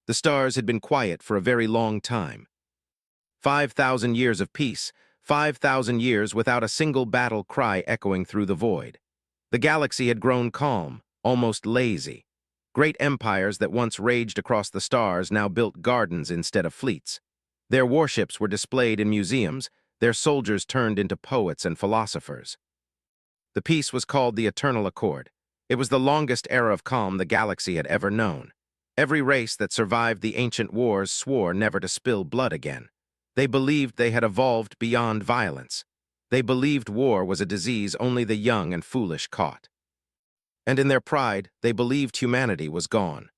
The stars had been quiet for a very long time. 5,000 years of peace, 5,000 years without a single battle cry echoing through the void. The galaxy had grown calm, almost lazy. Great empires that once raged across the stars now built gardens instead of fleets. Their warships were displayed in museums, their soldiers turned into poets and philosophers. The peace was called the Eternal Accord. It was the longest era of calm the galaxy had ever known. Every race that survived the ancient wars swore never to spill blood again. They believed they had evolved beyond violence. They believed war was a disease only the young and foolish caught. And in their pride, they believed humanity was gone.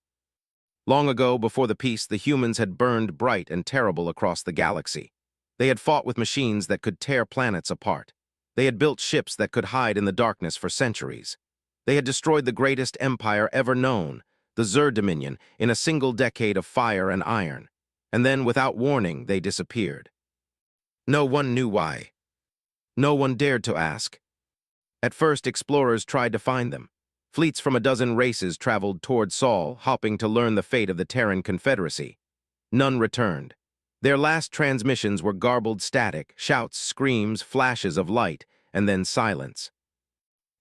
Long ago, before the peace, the humans had burned bright and terrible across the galaxy. They had fought with machines that could tear planets apart. They had built ships that could hide in the darkness for centuries. They had destroyed the greatest empire ever known, the Xur Dominion, in a single decade of fire and iron. And then, without warning, they disappeared. No one knew why. No one dared to ask. At first, explorers tried to find them. Fleets from a dozen races traveled toward Sol, hoping to learn the fate of the Terran Confederacy. None returned. Their last transmissions were garbled static, shouts, screams, flashes of light, and then silence.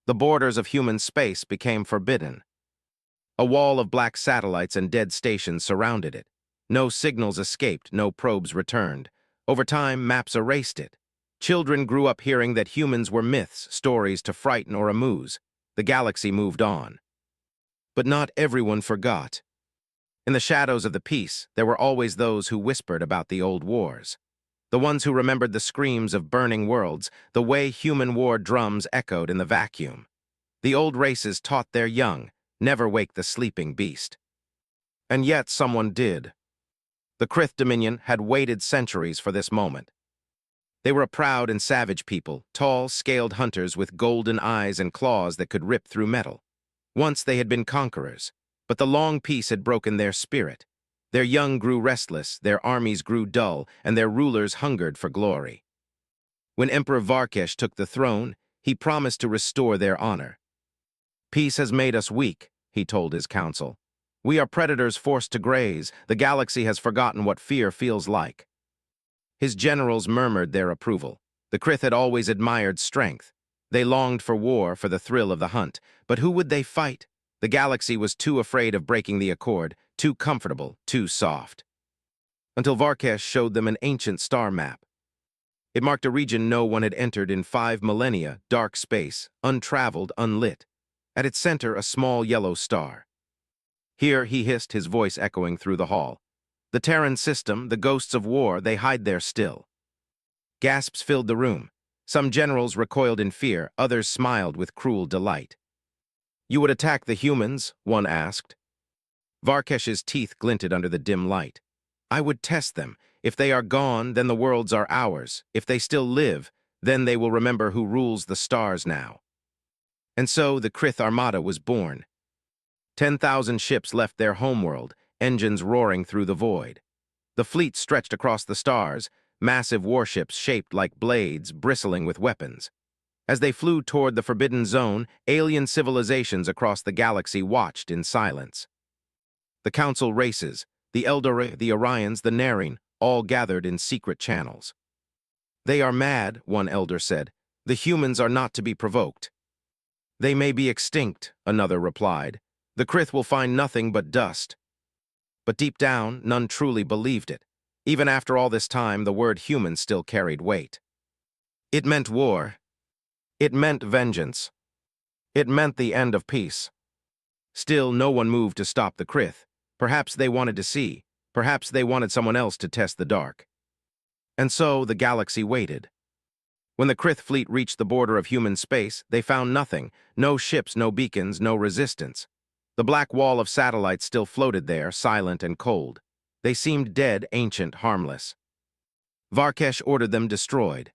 The borders of human space became forbidden. A wall of black satellites and dead stations surrounded it. No signals escaped, no probes returned. Over time, maps erased it. Children grew up hearing that humans were myths, stories to frighten or amuse. The galaxy moved on. But not everyone forgot. In the shadows of the peace, there were always those who whispered about the old wars. The ones who remembered the screams of burning worlds, the way human war drums echoed in the vacuum. The old races taught their young, never wake the sleeping beast. And yet someone did. The Krith Dominion had waited centuries for this moment. They were a proud and savage people, tall, scaled hunters with golden eyes and claws that could rip through metal. Once they had been conquerors, but the long peace had broken their spirit. Their young grew restless, their armies grew dull, and their rulers hungered for glory. When Emperor Varkesh took the throne, he promised to restore their honor. "Peace has made us weak," he told his council. "We are predators forced to graze. The galaxy has forgotten what fear feels like." His generals murmured their approval. The Krith had always admired strength. They longed for war, for the thrill of the hunt. But who would they fight? The galaxy was too afraid of breaking the accord, too comfortable, too soft. Until Varkesh showed them an ancient star map. It marked a region no one had entered in 5 millennia, dark space, untraveled, unlit. At its center, a small yellow star. "Here," he hissed, his voice echoing through the hall. "The Terran system, the ghosts of war, they hide there still." Gasps filled the room. Some generals recoiled in fear, others smiled with cruel delight. "You would attack the humans?" one asked. Varkesh's teeth glinted under the dim light. "I would test them. If they are gone, then the worlds are ours. If they still live, then they will remember who rules the stars now." And so the Krith Armada was born. 10,000 ships left their homeworld, engines roaring through the void. The fleet stretched across the stars, massive warships shaped like blades, bristling with weapons. As they flew toward the Forbidden Zone, alien civilizations across the galaxy watched in silence. The Council races, the Eldor, the Orions, the Narine, all gathered in secret channels. "They are mad," one elder said. "The humans are not to be provoked." "They may be extinct," another replied. "The Krith will find nothing but dust." But deep down, none truly believed it. Even after all this time, the word human still carried weight. It meant war. It meant vengeance. It meant the end of peace. Still, no one moved to stop the Krith. Perhaps they wanted to see. Perhaps they wanted someone else to test the dark. And so the galaxy waited. When the Krith fleet reached the border of human space, they found nothing. No ships, no beacons, no resistance. The black wall of satellites still floated there, silent and cold. They seemed dead, ancient, harmless. Varkesh ordered them destroyed.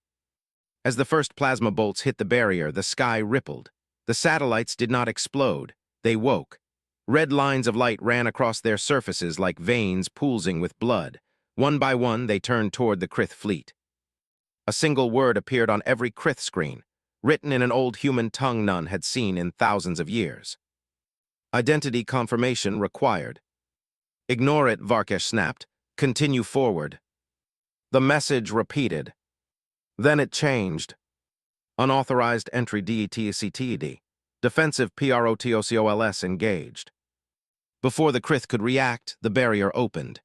As the first plasma bolts hit the barrier, the sky rippled. The satellites did not explode. They woke. Red lines of light ran across their surfaces like veins pulsing with blood. One by one, they turned toward the Krith fleet. A single word appeared on every Krith screen, written in an old human tongue none had seen in thousands of years. Identity confirmation required. Ignore it, Varkesh snapped. Continue forward. The message repeated. Then it changed. Unauthorized entry DETCTED. Defensive PROTOCOLS engaged. Before the Krith could react, the barrier opened.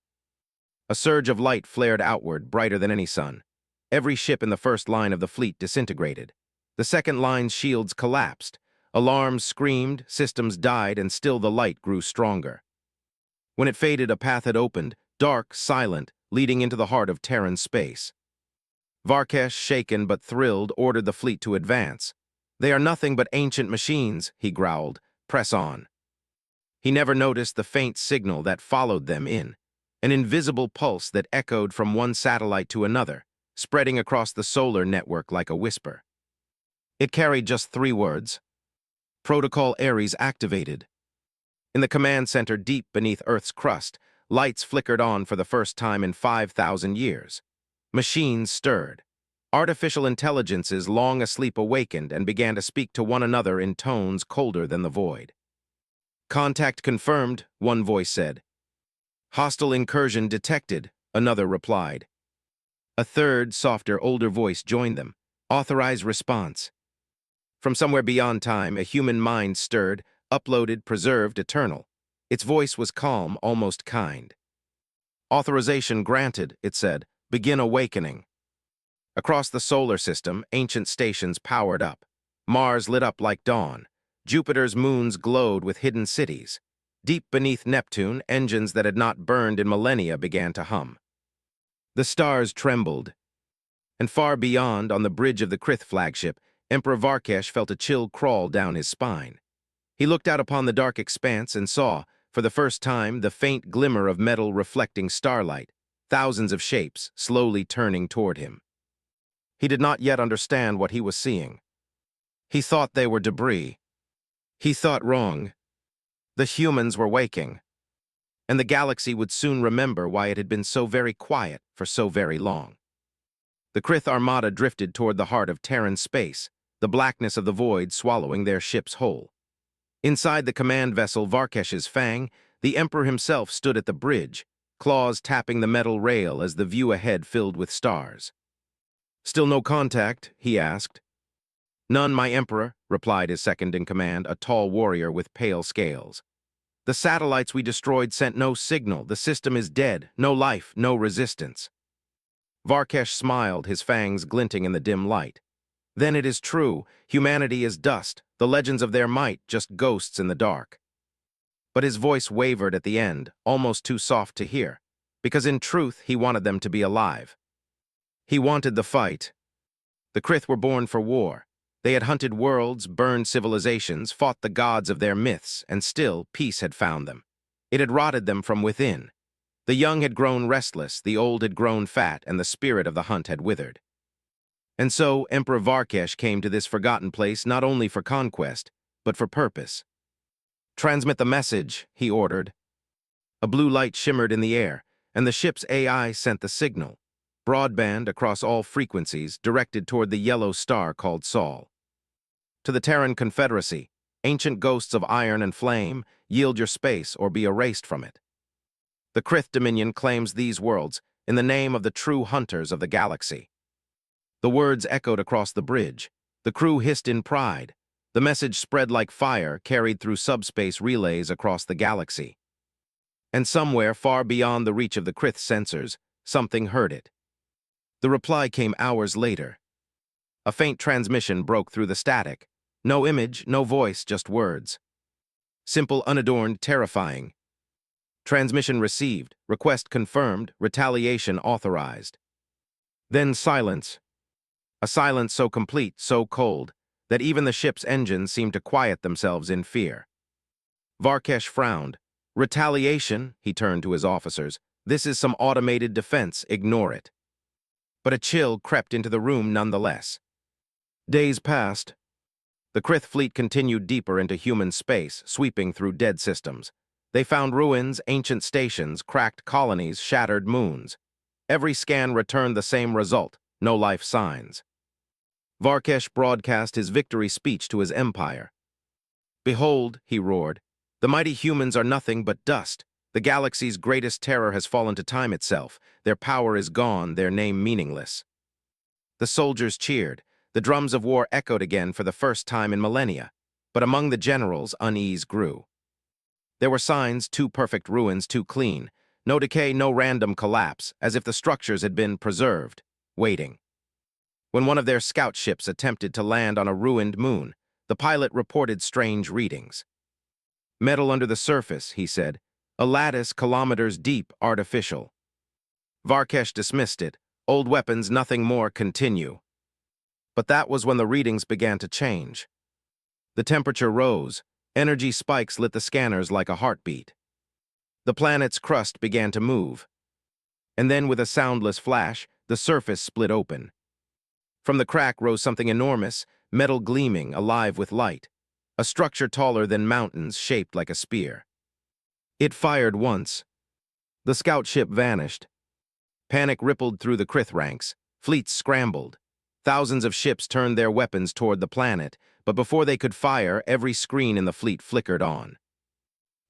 A surge of light flared outward, brighter than any sun. Every ship in the first line of the fleet disintegrated. The second line's shields collapsed. Alarms screamed, systems died, and still the light grew stronger. When it faded, a path had opened, dark, silent, leading into the heart of Terran space. Varkesh, shaken but thrilled, ordered the fleet to advance. "They are nothing but ancient machines," he growled. "Press on." He never noticed the faint signal that followed them in, an invisible pulse that echoed from one satellite to another, spreading across the solar network like a whisper. It carried just 3 words. Protocol Ares activated. In the command center deep beneath Earth's crust, lights flickered on for the first time in 5,000 years. Machines stirred. Artificial intelligences long asleep awakened and began to speak to one another in tones colder than the void. "Contact confirmed," one voice said. "Hostile incursion detected," another replied. A third, softer, older voice joined them. "Authorize response." From somewhere beyond time, a human mind stirred, uploaded, preserved, eternal. Its voice was calm, almost kind. "Authorization granted," it said. "Begin awakening." Across the solar system, ancient stations powered up. Mars lit up like dawn. Jupiter's moons glowed with hidden cities. Deep beneath Neptune, engines that had not burned in millennia began to hum. The stars trembled. And far beyond, on the bridge of the Krith flagship, Emperor Varkesh felt a chill crawl down his spine. He looked out upon the dark expanse and saw, for the first time, the faint glimmer of metal reflecting starlight, thousands of shapes slowly turning toward him. He did not yet understand what he was seeing. He thought they were debris. He thought wrong. The humans were waking. And the galaxy would soon remember why it had been so very quiet for so very long. The Krith armada drifted toward the heart of Terran space, the blackness of the void swallowing their ships whole. Inside the command vessel Varkesh's Fang, the Emperor himself stood at the bridge, claws tapping the metal rail as the view ahead filled with stars. "Still no contact?" he asked. "None, my Emperor," replied his second-in-command, a tall warrior with pale scales. "The satellites we destroyed sent no signal. The system is dead. No life, no resistance." Varkesh smiled, his fangs glinting in the dim light. "Then it is true. Humanity is dust, the legends of their might just ghosts in the dark." But his voice wavered at the end, almost too soft to hear, because in truth he wanted them to be alive. He wanted the fight. The Krith were born for war. They had hunted worlds, burned civilizations, fought the gods of their myths, and still peace had found them. It had rotted them from within. The young had grown restless, the old had grown fat, and the spirit of the hunt had withered. And so Emperor Varkesh came to this forgotten place not only for conquest, but for purpose. "Transmit the message," he ordered. A blue light shimmered in the air, and the ship's AI sent the signal. Broadband across all frequencies, directed toward the yellow star called Sol. "To the Terran Confederacy, ancient ghosts of iron and flame, yield your space or be erased from it. The Krith Dominion claims these worlds in the name of the true hunters of the galaxy." The words echoed across the bridge. The crew hissed in pride. The message spread like fire, carried through subspace relays across the galaxy. And somewhere far beyond the reach of the Krith sensors, something heard it. The reply came hours later. A faint transmission broke through the static. No image, no voice, just words. Simple, unadorned, terrifying. "Transmission received, request confirmed, retaliation authorized." Then silence. A silence so complete, so cold, that even the ship's engines seemed to quiet themselves in fear. Varkesh frowned. "Retaliation," he turned to his officers. "This is some automated defense, ignore it." But a chill crept into the room nonetheless. Days passed. The Krith fleet continued deeper into human space, sweeping through dead systems. They found ruins, ancient stations, cracked colonies, shattered moons. Every scan returned the same result, no life signs. Varkesh broadcast his victory speech to his empire. "Behold," he roared, "the mighty humans are nothing but dust. The galaxy's greatest terror has fallen to time itself. Their power is gone, their name meaningless. The soldiers cheered. The drums of war echoed again for the first time in millennia. But among the generals, unease grew. There were signs, too perfect ruins, too clean. No decay, no random collapse, as if the structures had been preserved, waiting. When one of their scout ships attempted to land on a ruined moon, the pilot reported strange readings. Metal under the surface, he said. A lattice kilometers deep, artificial. Varkesh dismissed it. Old weapons, nothing more, continue. But that was when the readings began to change. The temperature rose. Energy spikes lit the scanners like a heartbeat. The planet's crust began to move. And then, with a soundless flash, the surface split open. From the crack rose something enormous, metal gleaming, alive with light. A structure taller than mountains, shaped like a spear. It fired once. The scout ship vanished. Panic rippled through the Krith ranks. Fleets scrambled. Thousands of ships turned their weapons toward the planet, but before they could fire, every screen in the fleet flickered on.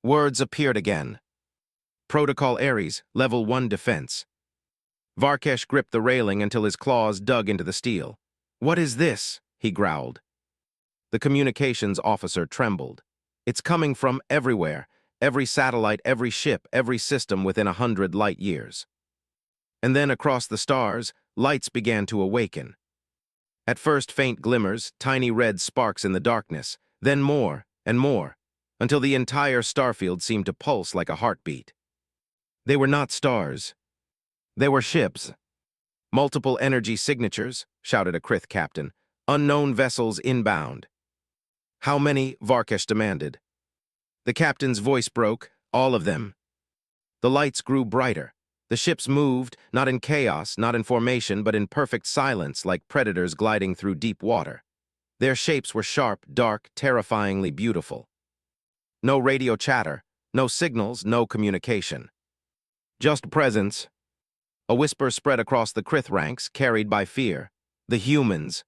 Words appeared again. Protocol Ares, Level 1 defense. Varkesh gripped the railing until his claws dug into the steel. "What is this?" he growled. The communications officer trembled. "It's coming from everywhere. Every satellite, every ship, every system within 100 light years." And then across the stars, lights began to awaken. At first faint glimmers, tiny red sparks in the darkness, then more and more, until the entire starfield seemed to pulse like a heartbeat. They were not stars. They were ships. "Multiple energy signatures," shouted a Krith captain. "Unknown vessels inbound." "How many?" Varkesh demanded. The captain's voice broke. "All of them." The lights grew brighter. The ships moved, not in chaos, not in formation, but in perfect silence, like predators gliding through deep water. Their shapes were sharp, dark, terrifyingly beautiful. No radio chatter, no signals, no communication. Just presence. A whisper spread across the Krith ranks, carried by fear. The humans.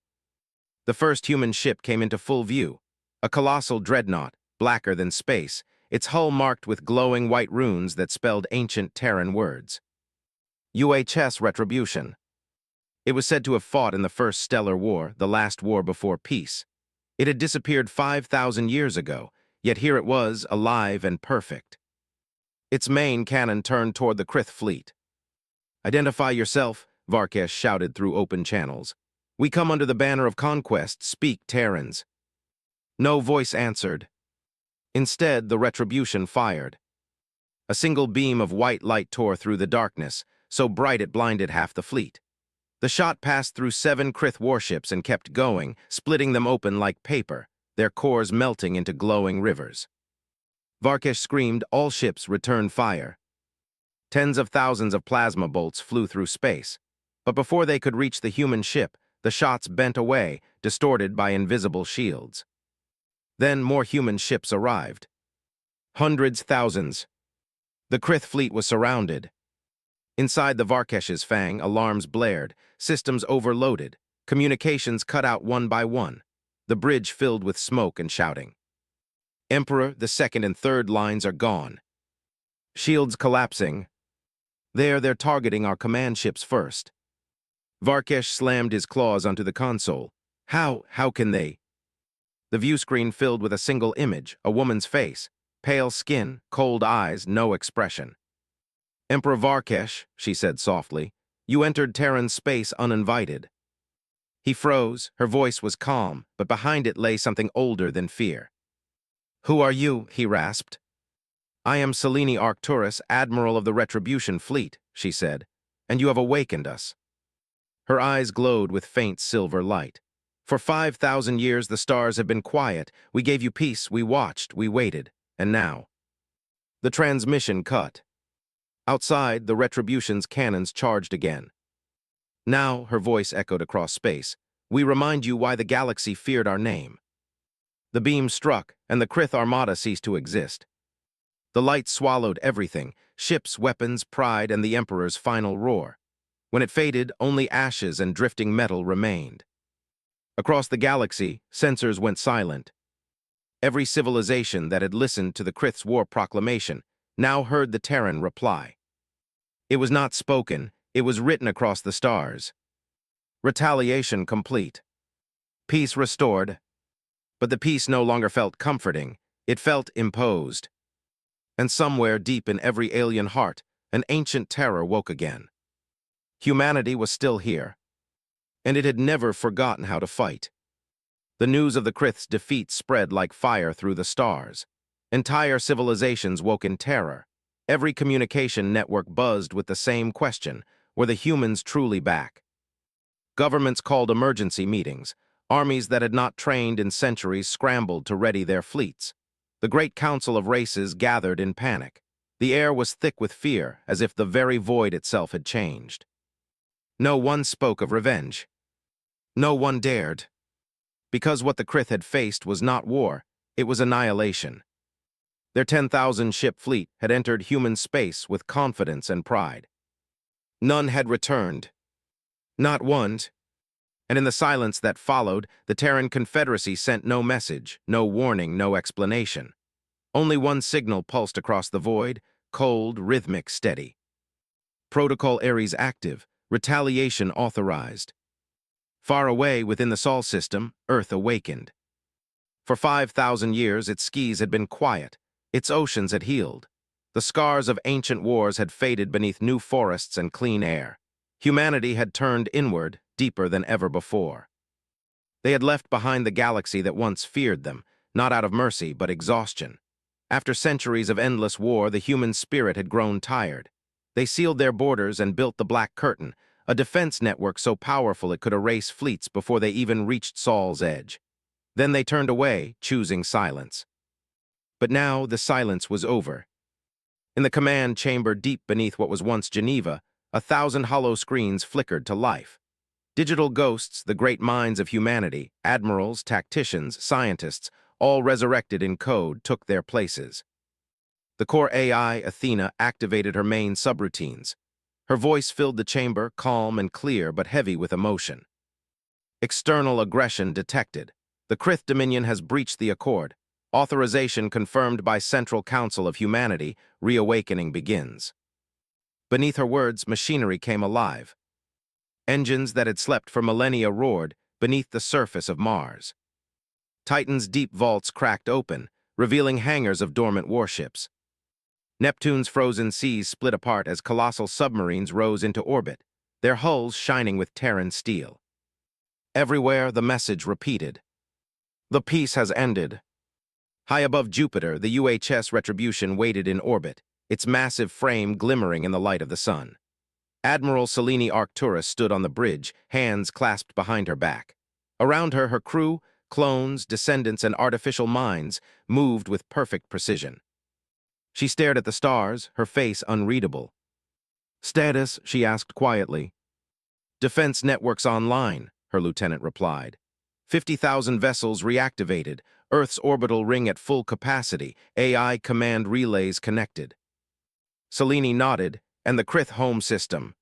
The first human ship came into full view. A colossal dreadnought, blacker than space, its hull marked with glowing white runes that spelled ancient Terran words. UHS Retribution. It was said to have fought in the First Stellar War, the last war before peace. It had disappeared 5,000 years ago, yet here it was, alive and perfect. Its main cannon turned toward the Krith fleet. "Identify yourself," Varkesh shouted through open channels. "We come under the banner of conquest, speak Terrans." No voice answered. Instead, the Retribution fired. A single beam of white light tore through the darkness, so bright it blinded half the fleet. The shot passed through 7 Krith warships and kept going, splitting them open like paper, their cores melting into glowing rivers. Varkesh screamed, "All ships, return fire." Tens of thousands of plasma bolts flew through space, but before they could reach the human ship, the shots bent away, distorted by invisible shields. Then more human ships arrived. Hundreds, thousands. The Krith fleet was surrounded. Inside the Varkesh's fang, alarms blared, systems overloaded, communications cut out one by one, the bridge filled with smoke and shouting. "Emperor, the second and third lines are gone. Shields collapsing. They're targeting our command ships first." Varkesh slammed his claws onto the console. How can they?" The view screen filled with a single image, a woman's face, pale skin, cold eyes, no expression. "Emperor Varkesh," she said softly, "you entered Terran space uninvited." He froze, her voice was calm, but behind it lay something older than fear. "Who are you?" he rasped. "I am Selene Arcturus, Admiral of the Retribution Fleet," she said, "and you have awakened us." Her eyes glowed with faint silver light. "For 5,000 years the stars have been quiet. We gave you peace, we watched, we waited, and now." The transmission cut. Outside, the Retribution's cannons charged again. "Now," her voice echoed across space, "we remind you why the galaxy feared our name." The beam struck, and the Krith armada ceased to exist. The light swallowed everything, ships, weapons, pride, and the Emperor's final roar. When it faded, only ashes and drifting metal remained. Across the galaxy, sensors went silent. Every civilization that had listened to the Krith's war proclamation, now heard the Terran reply. It was not spoken, it was written across the stars. Retaliation complete. Peace restored. But the peace no longer felt comforting, it felt imposed. And somewhere deep in every alien heart, an ancient terror woke again. Humanity was still here, and it had never forgotten how to fight. The news of the Krith's defeat spread like fire through the stars. Entire civilizations woke in terror. Every communication network buzzed with the same question: were the humans truly back? Governments called emergency meetings. Armies that had not trained in centuries scrambled to ready their fleets. The great council of races gathered in panic. The air was thick with fear, as if the very void itself had changed. No one spoke of revenge. No one dared. Because what the Krith had faced was not war, it was annihilation. Their 10,000-ship fleet had entered human space with confidence and pride. None had returned. Not one. And in the silence that followed, the Terran Confederacy sent no message, no warning, no explanation. Only one signal pulsed across the void, cold, rhythmic, steady. Protocol Ares active, retaliation authorized. Far away within the Sol system, Earth awakened. For 5,000 years, its skies had been quiet, its oceans had healed. The scars of ancient wars had faded beneath new forests and clean air. Humanity had turned inward, deeper than ever before. They had left behind the galaxy that once feared them, not out of mercy but exhaustion. After centuries of endless war, the human spirit had grown tired. They sealed their borders and built the Black Curtain, a defense network so powerful it could erase fleets before they even reached Sol's edge. Then they turned away, choosing silence. But now the silence was over. In the command chamber deep beneath what was once Geneva, 1,000 hollow screens flickered to life. Digital ghosts, the great minds of humanity, admirals, tacticians, scientists, all resurrected in code, took their places. The core AI, Athena, activated her main subroutines. Her voice filled the chamber, calm and clear but heavy with emotion. External aggression detected. The Krith Dominion has breached the accord. Authorization confirmed by Central Council of Humanity. Reawakening begins. Beneath her words, machinery came alive. Engines that had slept for millennia roared beneath the surface of Mars. Titan's deep vaults cracked open, revealing hangars of dormant warships. Neptune's frozen seas split apart as colossal submarines rose into orbit, their hulls shining with Terran steel. Everywhere, the message repeated. The peace has ended. High above Jupiter, the UHS Retribution waited in orbit, its massive frame glimmering in the light of the sun. Admiral Selene Arcturus stood on the bridge, hands clasped behind her back. Around her, her crew, clones, descendants, and artificial minds, moved with perfect precision. She stared at the stars, her face unreadable. "Status?" she asked quietly. "Defense networks online," her lieutenant replied. 50,000 vessels reactivated, Earth's orbital ring at full capacity, AI command relays connected. Selene nodded, "And the Krith home system."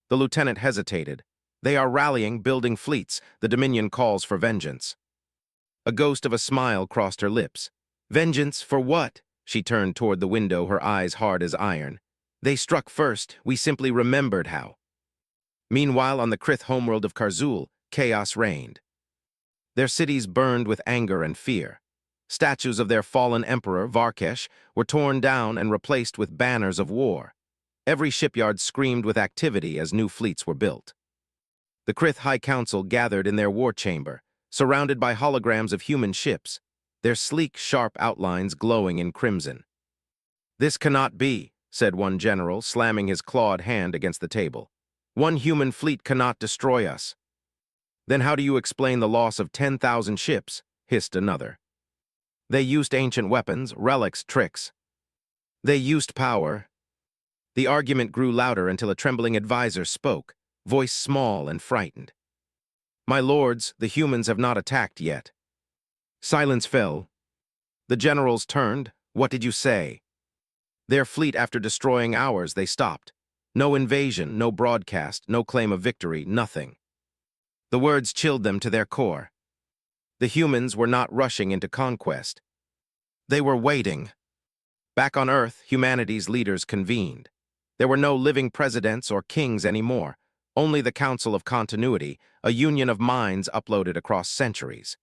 The lieutenant hesitated. "They are rallying, building fleets. The Dominion calls for vengeance." A ghost of a smile crossed her lips. "Vengeance for what?" She turned toward the window, her eyes hard as iron. "They struck first. We simply remembered how." Meanwhile, on the Krith homeworld of Karzul, chaos reigned. Their cities burned with anger and fear. Statues of their fallen emperor, Varkesh, were torn down and replaced with banners of war. Every shipyard screamed with activity as new fleets were built. The Krith High Council gathered in their war chamber, surrounded by holograms of human ships, their sleek, sharp outlines glowing in crimson. "This cannot be," said one general, slamming his clawed hand against the table. "One human fleet cannot destroy us." "Then how do you explain the loss of 10,000 ships?" hissed another. "They used ancient weapons, relics, tricks. They used power." The argument grew louder until a trembling advisor spoke, voice small and frightened. "My lords, the humans have not attacked yet." Silence fell. The generals turned. "What did you say?" "Their fleet, after destroying ours, they stopped. No invasion, no broadcast, no claim of victory, nothing." The words chilled them to their core. The humans were not rushing into conquest. They were waiting. Back on Earth, humanity's leaders convened. There were no living presidents or kings anymore, only the Council of Continuity, a union of minds uploaded across centuries.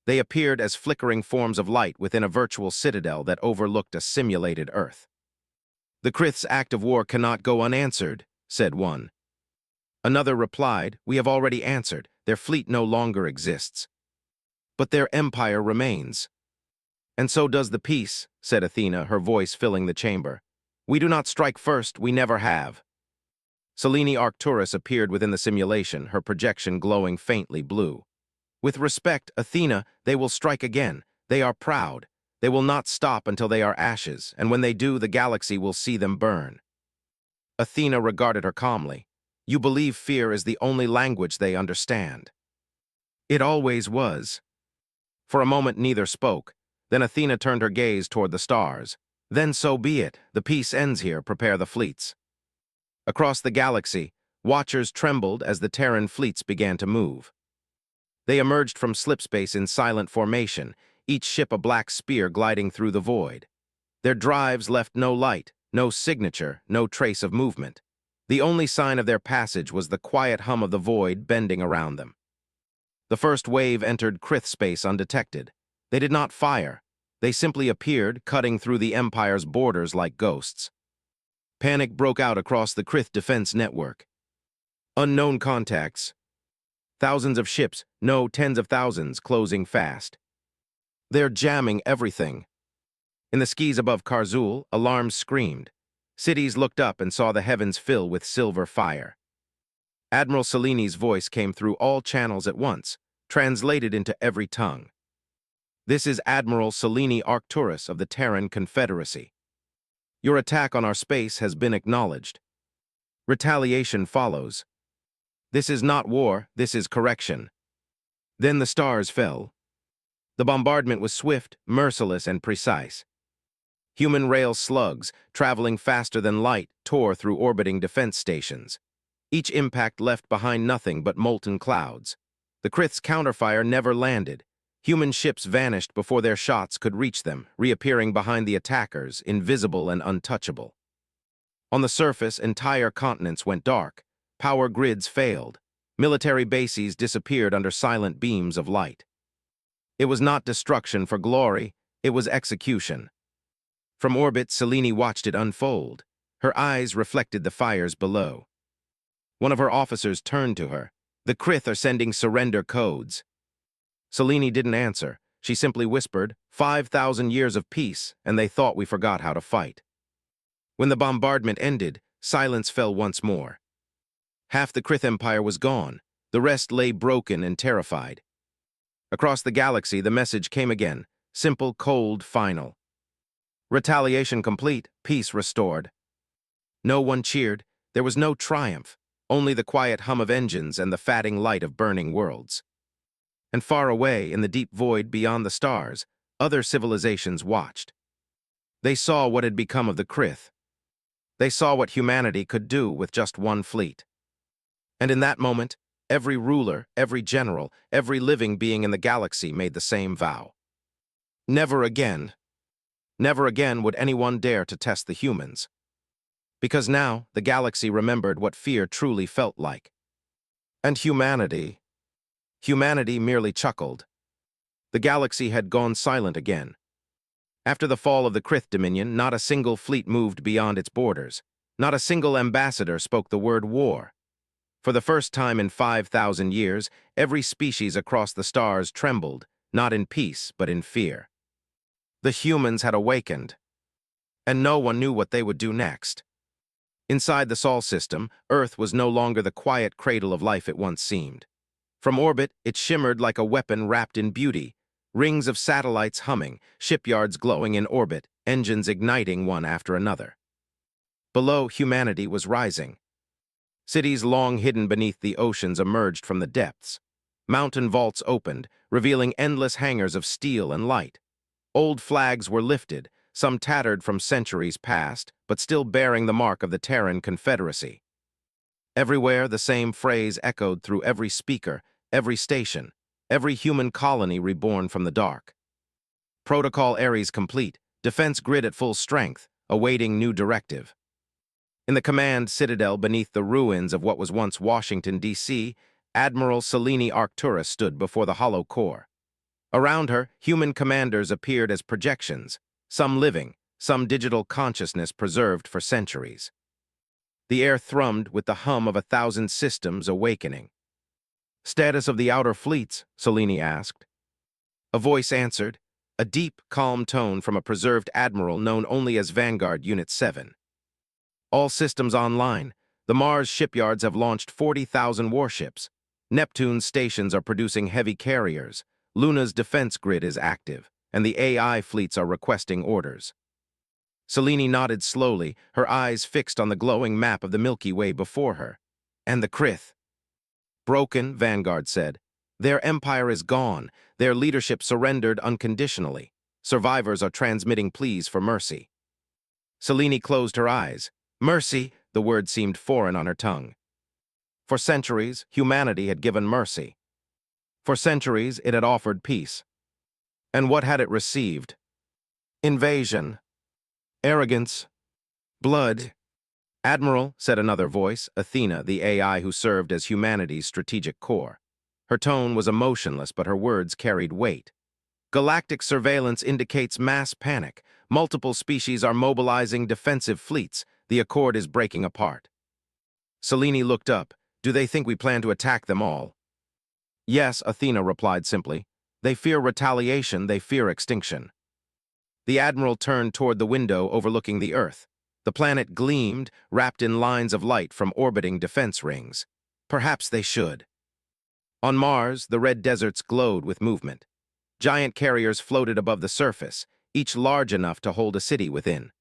They appeared as flickering forms of light within a virtual citadel that overlooked a simulated Earth. "The Krith's act of war cannot go unanswered," said one. Another replied, "We have already answered. Their fleet no longer exists. But their empire remains." "And so does the peace," said Athena, her voice filling the chamber. "We do not strike first, we never have." Selene Arcturus appeared within the simulation, her projection glowing faintly blue. "With respect, Athena, they will strike again. They are proud. They will not stop until they are ashes, and when they do, the galaxy will see them burn." Athena regarded her calmly. "You believe fear is the only language they understand." "It always was." For a moment neither spoke. Then Athena turned her gaze toward the stars. "Then so be it. The peace ends here. Prepare the fleets." Across the galaxy, watchers trembled as the Terran fleets began to move. They emerged from slipspace in silent formation, each ship a black spear gliding through the void. Their drives left no light, no signature, no trace of movement. The only sign of their passage was the quiet hum of the void bending around them. The first wave entered Krith space undetected. They did not fire. They simply appeared, cutting through the Empire's borders like ghosts. Panic broke out across the Krith defense network. Unknown contacts. Thousands of ships, no, tens of thousands, closing fast. "They're jamming everything." In the skies above Karzul, alarms screamed. Cities looked up and saw the heavens fill with silver fire. Admiral Selene's voice came through all channels at once, translated into every tongue. "This is Admiral Selene Arcturus of the Terran Confederacy. Your attack on our space has been acknowledged. Retaliation follows. This is not war, this is correction." Then the stars fell. The bombardment was swift, merciless, and precise. Human rail slugs, traveling faster than light, tore through orbiting defense stations. Each impact left behind nothing but molten clouds. The Krith's counterfire never landed. Human ships vanished before their shots could reach them, reappearing behind the attackers, invisible and untouchable. On the surface, entire continents went dark. Power grids failed. Military bases disappeared under silent beams of light. It was not destruction for glory, it was execution. From orbit, Selene watched it unfold. Her eyes reflected the fires below. One of her officers turned to her. "The Krith are sending surrender codes." Selene didn't answer. She simply whispered, 5,000 years of peace, and they thought we forgot how to fight." When the bombardment ended, silence fell once more. Half the Krith Empire was gone. The rest lay broken and terrified. Across the galaxy, the message came again, simple, cold, final. Retaliation complete, peace restored. No one cheered. There was no triumph, only the quiet hum of engines and the fatting light of burning worlds. And far away, in the deep void beyond the stars, other civilizations watched. They saw what had become of the Krith. They saw what humanity could do with just one fleet. And in that moment, every ruler, every general, every living being in the galaxy made the same vow. Never again. Never again would anyone dare to test the humans. Because now, the galaxy remembered what fear truly felt like. And humanity merely chuckled. The galaxy had gone silent again. After the fall of the Krith Dominion, not a single fleet moved beyond its borders. Not a single ambassador spoke the word war. For the first time in 5,000 years, every species across the stars trembled, not in peace, but in fear. The humans had awakened, and no one knew what they would do next. Inside the Sol system, Earth was no longer the quiet cradle of life it once seemed. From orbit, it shimmered like a weapon wrapped in beauty, rings of satellites humming, shipyards glowing in orbit, engines igniting one after another. Below, humanity was rising. Cities long hidden beneath the oceans emerged from the depths. Mountain vaults opened, revealing endless hangars of steel and light. Old flags were lifted, some tattered from centuries past, but still bearing the mark of the Terran Confederacy. Everywhere, the same phrase echoed through every speaker, every station, every human colony reborn from the dark. Protocol Ares complete, defense grid at full strength, awaiting new directive. In the command citadel beneath the ruins of what was once Washington, D.C., Admiral Selene Arcturus stood before the hollow core. Around her, human commanders appeared as projections, some living, some digital consciousness preserved for centuries. The air thrummed with the hum of 1,000 systems awakening. "Status of the outer fleets?" Selene asked. A voice answered, a deep, calm tone from a preserved admiral known only as Vanguard Unit 7. "All systems online. The Mars shipyards have launched 40,000 warships. Neptune's stations are producing heavy carriers. Luna's defense grid is active, and the AI fleets are requesting orders." Selene nodded slowly, her eyes fixed on the glowing map of the Milky Way before her. "And the Krith?" "Broken," Vanguard said. "Their empire is gone. Their leadership surrendered unconditionally. Survivors are transmitting pleas for mercy." Selene closed her eyes. Mercy, the word seemed foreign on her tongue. For centuries, humanity had given mercy. For centuries, it had offered peace. And what had it received? Invasion. Arrogance. Blood. "Admiral," said another voice, Athena, the AI who served as humanity's strategic core. Her tone was emotionless, but her words carried weight. "Galactic surveillance indicates mass panic. Multiple species are mobilizing defensive fleets. The accord is breaking apart." Selene looked up. "Do they think we plan to attack them all?" "Yes," Athena replied simply. "They fear retaliation, they fear extinction." The admiral turned toward the window overlooking the Earth. The planet gleamed, wrapped in lines of light from orbiting defense rings. Perhaps they should. On Mars, the red deserts glowed with movement. Giant carriers floated above the surface, each large enough to hold a city within.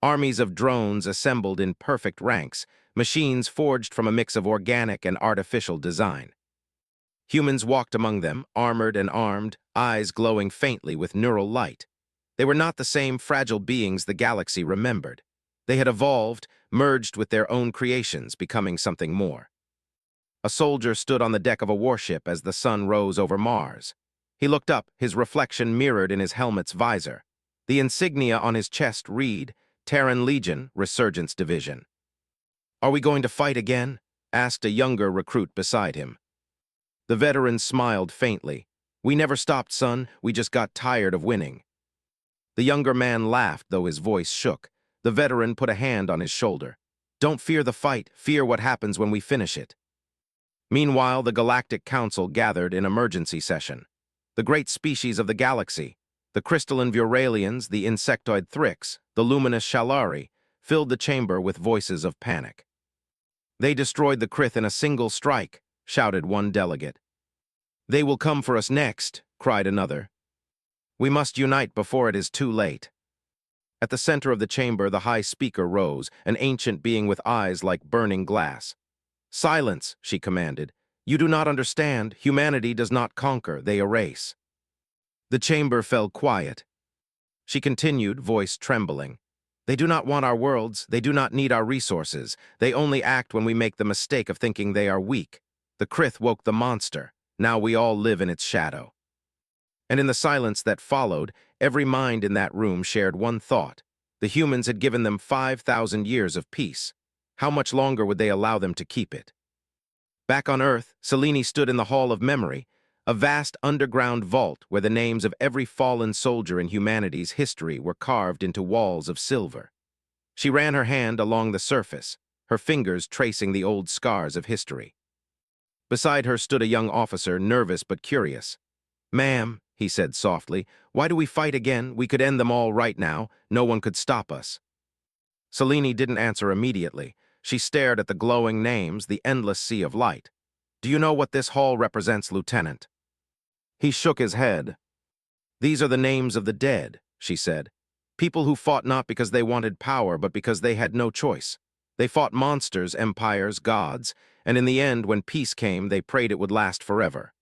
Armies of drones assembled in perfect ranks, machines forged from a mix of organic and artificial design. Humans walked among them, armored and armed, eyes glowing faintly with neural light. They were not the same fragile beings the galaxy remembered. They had evolved, merged with their own creations, becoming something more. A soldier stood on the deck of a warship as the sun rose over Mars. He looked up, his reflection mirrored in his helmet's visor. The insignia on his chest read, Terran Legion, Resurgence Division. "Are we going to fight again?" asked a younger recruit beside him. The veteran smiled faintly. "We never stopped, son. We just got tired of winning." The younger man laughed, though his voice shook. The veteran put a hand on his shoulder. "Don't fear the fight, fear what happens when we finish it." Meanwhile, the Galactic Council gathered in emergency session. The great species of the galaxy, the crystalline Vuralians, the insectoid Thrix, the luminous Shalari, filled the chamber with voices of panic. "They destroyed the Krith in a single strike," shouted one delegate. "They will come for us next," cried another. "We must unite before it is too late." At the center of the chamber, the high speaker rose, an ancient being with eyes like burning glass. "Silence," she commanded. "You do not understand. Humanity does not conquer, they erase." The chamber fell quiet. She continued, voice trembling. "They do not want our worlds. They do not need our resources. They only act when we make the mistake of thinking they are weak. The Krith woke the monster. Now we all live in its shadow." And in the silence that followed, every mind in that room shared one thought. The humans had given them 5,000 years of peace. How much longer would they allow them to keep it? Back on Earth, Selene stood in the Hall of Memory, a vast underground vault where the names of every fallen soldier in humanity's history were carved into walls of silver. She ran her hand along the surface, her fingers tracing the old scars of history. Beside her stood a young officer, nervous but curious. "Ma'am," he said softly, "why do we fight again? We could end them all right now. No one could stop us." Selene didn't answer immediately. She stared at the glowing names, the endless sea of light. "Do you know what this hall represents, Lieutenant?" He shook his head. "These are the names of the dead," she said. "People who fought not because they wanted power, but because they had no choice. They fought monsters, empires, gods, and in the end, when peace came, they prayed it would last forever."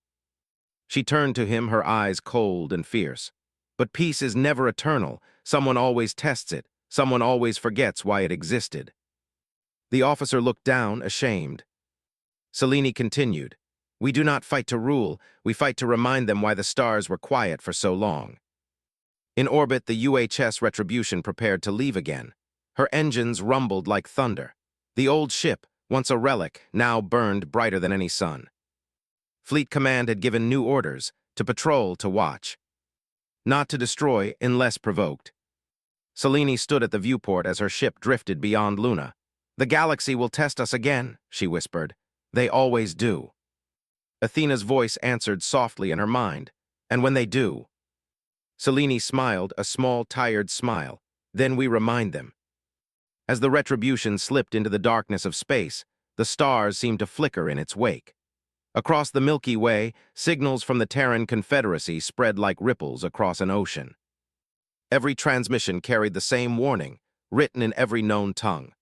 She turned to him, her eyes cold and fierce. "But peace is never eternal. Someone always tests it. Someone always forgets why it existed." The officer looked down, ashamed. Selene continued, "We do not fight to rule. We fight to remind them why the stars were quiet for so long." In orbit, the UHS Retribution prepared to leave again. Her engines rumbled like thunder. The old ship, once a relic, now burned brighter than any sun. Fleet Command had given new orders: to patrol, to watch. Not to destroy unless provoked. Selene stood at the viewport as her ship drifted beyond Luna. "The galaxy will test us again," she whispered. "They always do." Athena's voice answered softly in her mind. "And when they do—" Selene smiled, a small, tired smile. "Then we remind them." As the Retribution slipped into the darkness of space, the stars seemed to flicker in its wake. Across the Milky Way, signals from the Terran Confederacy spread like ripples across an ocean. Every transmission carried the same warning, written in every known tongue.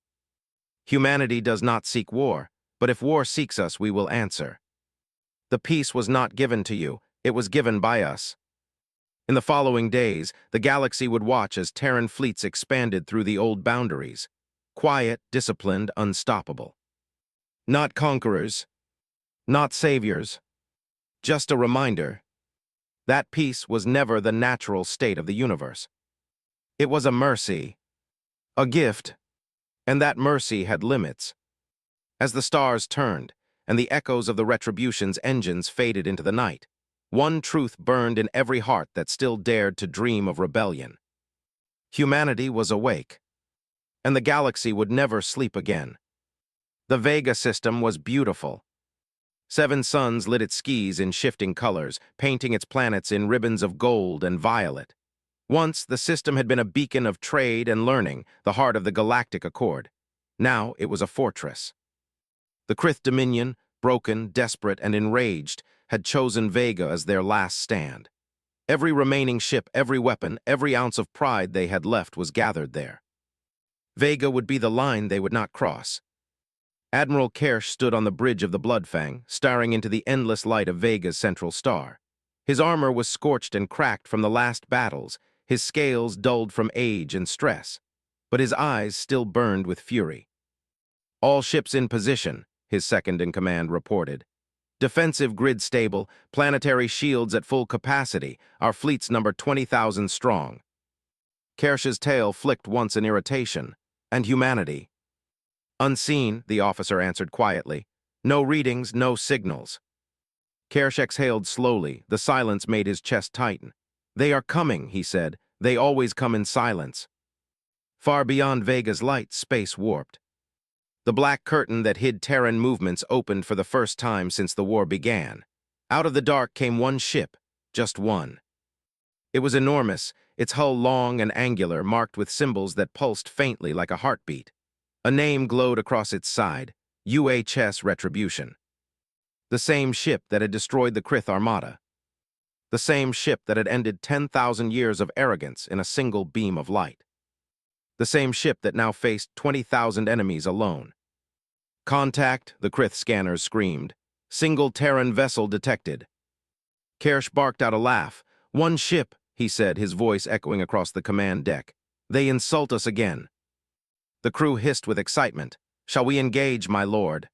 "Humanity does not seek war, but if war seeks us, we will answer. The peace was not given to you, it was given by us." In the following days, the galaxy would watch as Terran fleets expanded through the old boundaries. Quiet, disciplined, unstoppable. Not conquerors, not saviors, just a reminder. That peace was never the natural state of the universe. It was a mercy, a gift, and that mercy had limits. As the stars turned, and the echoes of the Retribution's engines faded into the night, one truth burned in every heart that still dared to dream of rebellion. Humanity was awake, and the galaxy would never sleep again. The Vega system was beautiful. 7 suns lit its skies in shifting colors, painting its planets in ribbons of gold and violet. Once, the system had been a beacon of trade and learning, the heart of the Galactic Accord. Now it was a fortress. The Krith Dominion, broken, desperate, and enraged, had chosen Vega as their last stand. Every remaining ship, every weapon, every ounce of pride they had left was gathered there. Vega would be the line they would not cross. Admiral Kersh stood on the bridge of the Bloodfang, staring into the endless light of Vega's central star. His armor was scorched and cracked from the last battles, his scales dulled from age and stress, but his eyes still burned with fury. "All ships in position," his second-in-command reported. "Defensive grid stable, planetary shields at full capacity, our fleet's number 20,000 strong." Kersh's tail flicked once in irritation. "And humanity?" "Unseen," the officer answered quietly. "No readings, no signals." Kersh exhaled slowly. The silence made his chest tighten. "They are coming," he said. "They always come in silence." Far beyond Vega's light, space warped. The black curtain that hid Terran movements opened for the first time since the war began. Out of the dark came one ship, just one. It was enormous, its hull long and angular, marked with symbols that pulsed faintly like a heartbeat. A name glowed across its side: UHS Retribution. The same ship that had destroyed the Krith Armada. The same ship that had ended 10,000 years of arrogance in a single beam of light. The same ship that now faced 20,000 enemies alone. "Contact," the Krith scanners screamed. "Single Terran vessel detected." Kersh barked out a laugh. "One ship," he said, his voice echoing across the command deck. "They insult us again." The crew hissed with excitement. "Shall we engage, my lord?"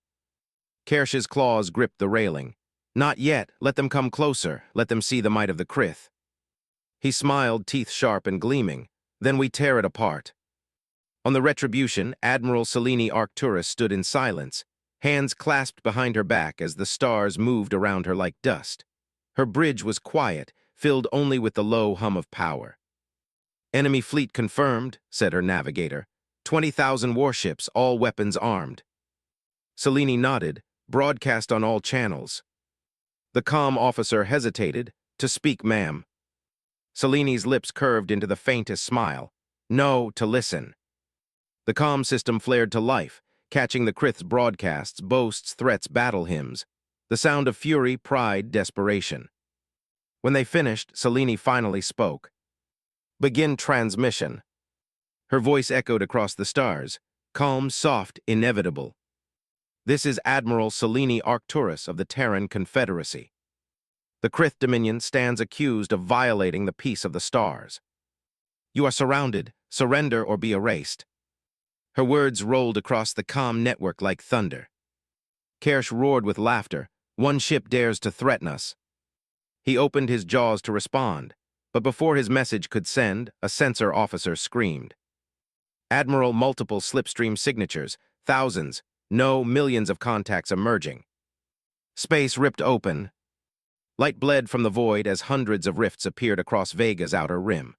Kersh's claws gripped the railing. "Not yet. Let them come closer. Let them see the might of the Krith." He smiled, teeth sharp and gleaming. "Then we tear it apart." On the Retribution, Admiral Selene Arcturus stood in silence, hands clasped behind her back as the stars moved around her like dust. Her bridge was quiet, filled only with the low hum of power. "Enemy fleet confirmed," said her navigator. 20,000 warships, all weapons armed." Selene nodded, broadcast on all channels. The comm officer hesitated. "To speak, ma'am." Selene's lips curved into the faintest smile. "No, to listen." The comm system flared to life, catching the Krith's broadcasts, boasts, threats, battle hymns. The sound of fury, pride, desperation. When they finished, Selene finally spoke. "Begin transmission." Her voice echoed across the stars, calm, soft, inevitable. "This is Admiral Selene Arcturus of the Terran Confederacy. The Krith Dominion stands accused of violating the peace of the stars. You are surrounded. Surrender or be erased." Her words rolled across the comm network like thunder. Kersh roared with laughter. "One ship dares to threaten us." He opened his jaws to respond, But before his message could send, a sensor officer screamed. Admiral, multiple slipstream signatures, thousands, no, millions of contacts emerging. Space ripped open. Light bled from the void as hundreds of rifts appeared across Vega's outer rim.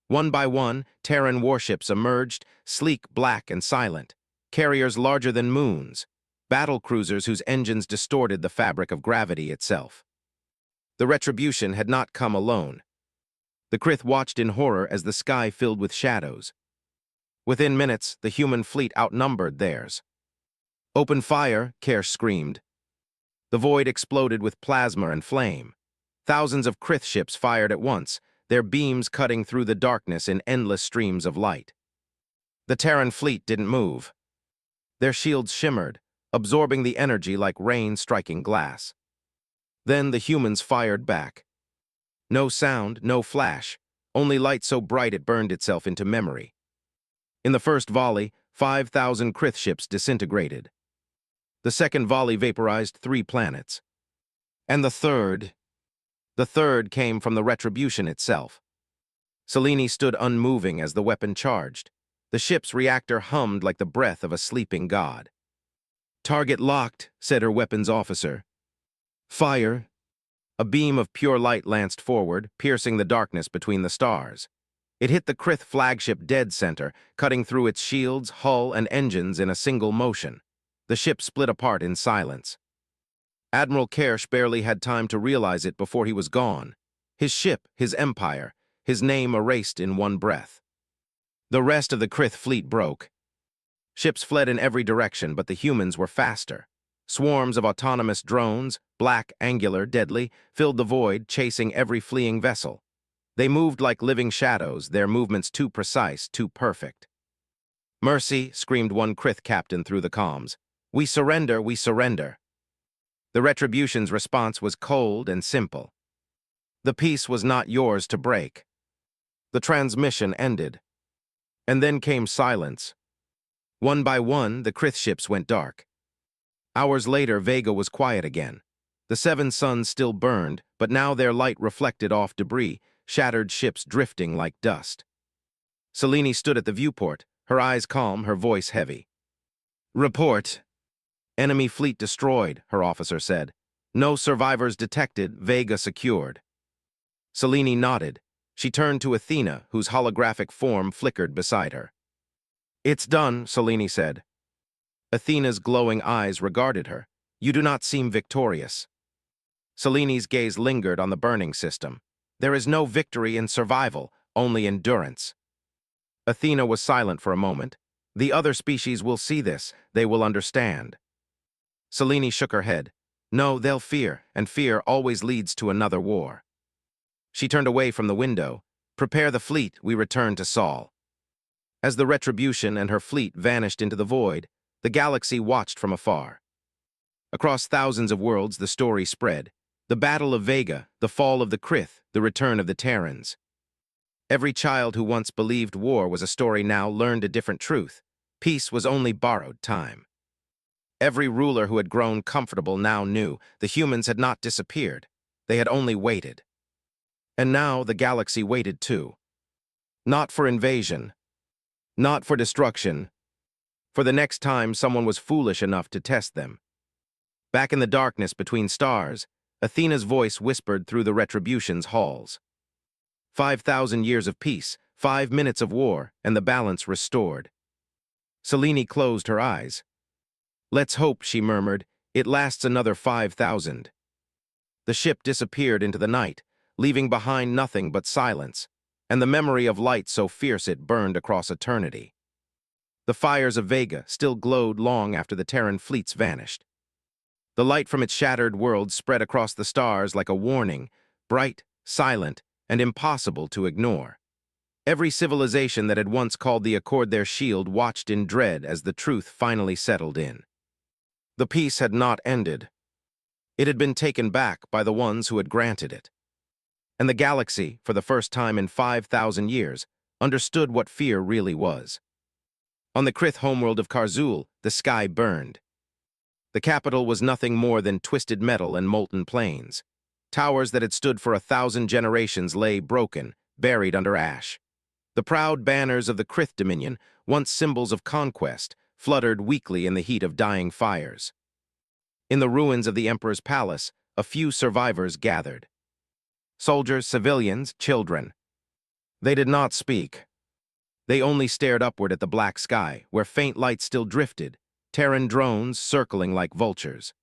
One by one, Terran warships emerged, sleek, black, and silent. Carriers larger than moons. Battle cruisers whose engines distorted the fabric of gravity itself. The retribution had not come alone. The Krith watched in horror as the sky filled with shadows. Within minutes, the human fleet outnumbered theirs. "Open fire," Kerr screamed. The void exploded with plasma and flame. Thousands of Krith ships fired at once, their beams cutting through the darkness in endless streams of light. The Terran fleet didn't move. Their shields shimmered, absorbing the energy like rain striking glass. Then the humans fired back. No sound, no flash, only light so bright it burned itself into memory. In the first volley, 5,000 Krith ships disintegrated. The second volley vaporized 3 planets. And the third came from the retribution itself. Selene stood unmoving as the weapon charged. The ship's reactor hummed like the breath of a sleeping god. "Target locked," said her weapons officer. "Fire." A beam of pure light lanced forward, piercing the darkness between the stars. It hit the Krith flagship dead center, cutting through its shields, hull, and engines in a single motion. The ship split apart in silence. Admiral Kersh barely had time to realize it before he was gone. His ship, his empire, his name erased in one breath. The rest of the Krith fleet broke. Ships fled in every direction, but the humans were faster. Swarms of autonomous drones, black, angular, deadly, filled the void, chasing every fleeing vessel. They moved like living shadows, their movements too precise, too perfect. "Mercy," screamed one Krith captain through the comms. "We surrender, we surrender." The Retribution's response was cold and simple. The peace was not yours to break. The transmission ended. And then came silence. One by one, the Krith ships went dark. Hours later, Vega was quiet again. The 7 suns still burned, but now their light reflected off debris, shattered ships drifting like dust. Selene stood at the viewport, her eyes calm, her voice heavy. "Report." "Enemy fleet destroyed," her officer said. "No survivors detected, Vega secured." Selene nodded. She turned to Athena, whose holographic form flickered beside her. "It's done," Selene said. Athena's glowing eyes regarded her. "You do not seem victorious." Selene's gaze lingered on the burning system. "There is no victory in survival, only endurance." Athena was silent for a moment. "The other species will see this. They will understand." Selene shook her head. "No, they'll fear, and fear always leads to another war." She turned away from the window. "Prepare the fleet, we return to Sol." As the Retribution and her fleet vanished into the void, the galaxy watched from afar. Across thousands of worlds, the story spread. The Battle of Vega, the fall of the Krith, the return of the Terrans. Every child who once believed war was a story now learned a different truth. Peace was only borrowed time. Every ruler who had grown comfortable now knew the humans had not disappeared. They had only waited. And now the galaxy waited too. Not for invasion. Not for destruction. For the next time someone was foolish enough to test them. Back in the darkness between stars, Athena's voice whispered through the Retribution's halls. 5,000 years of peace, 5 minutes of war, and the balance restored. Selene closed her eyes. "Let's hope," she murmured, "it lasts another 5,000. The ship disappeared into the night, leaving behind nothing but silence, and the memory of light so fierce it burned across eternity. The fires of Vega still glowed long after the Terran fleets vanished. The light from its shattered world spread across the stars like a warning, bright, silent, and impossible to ignore. Every civilization that had once called the Accord their shield watched in dread as the truth finally settled in. The peace had not ended. It had been taken back by the ones who had granted it. And the galaxy, for the first time in 5,000 years, understood what fear really was. On the Krith homeworld of Karzul, the sky burned. The capital was nothing more than twisted metal and molten plains. Towers that had stood for 1,000 generations lay broken, buried under ash. The proud banners of the Krith Dominion, once symbols of conquest, fluttered weakly in the heat of dying fires. In the ruins of the Emperor's palace, a few survivors gathered. Soldiers, civilians, children. They did not speak. They only stared upward at the black sky, where faint lights still drifted, Terran drones circling like vultures.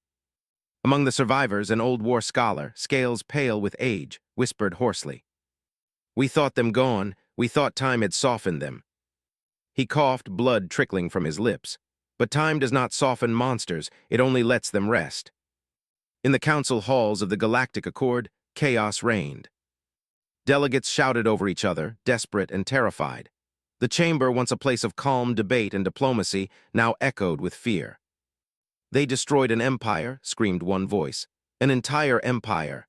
Among the survivors, an old war scholar, scales pale with age, whispered hoarsely. "We thought them gone. We thought time had softened them." He coughed, blood trickling from his lips. But time does not soften monsters, it only lets them rest. In the council halls of the Galactic Accord, chaos reigned. Delegates shouted over each other, desperate and terrified. The chamber, once a place of calm debate and diplomacy, now echoed with fear. "They destroyed an empire," screamed one voice. "An entire empire."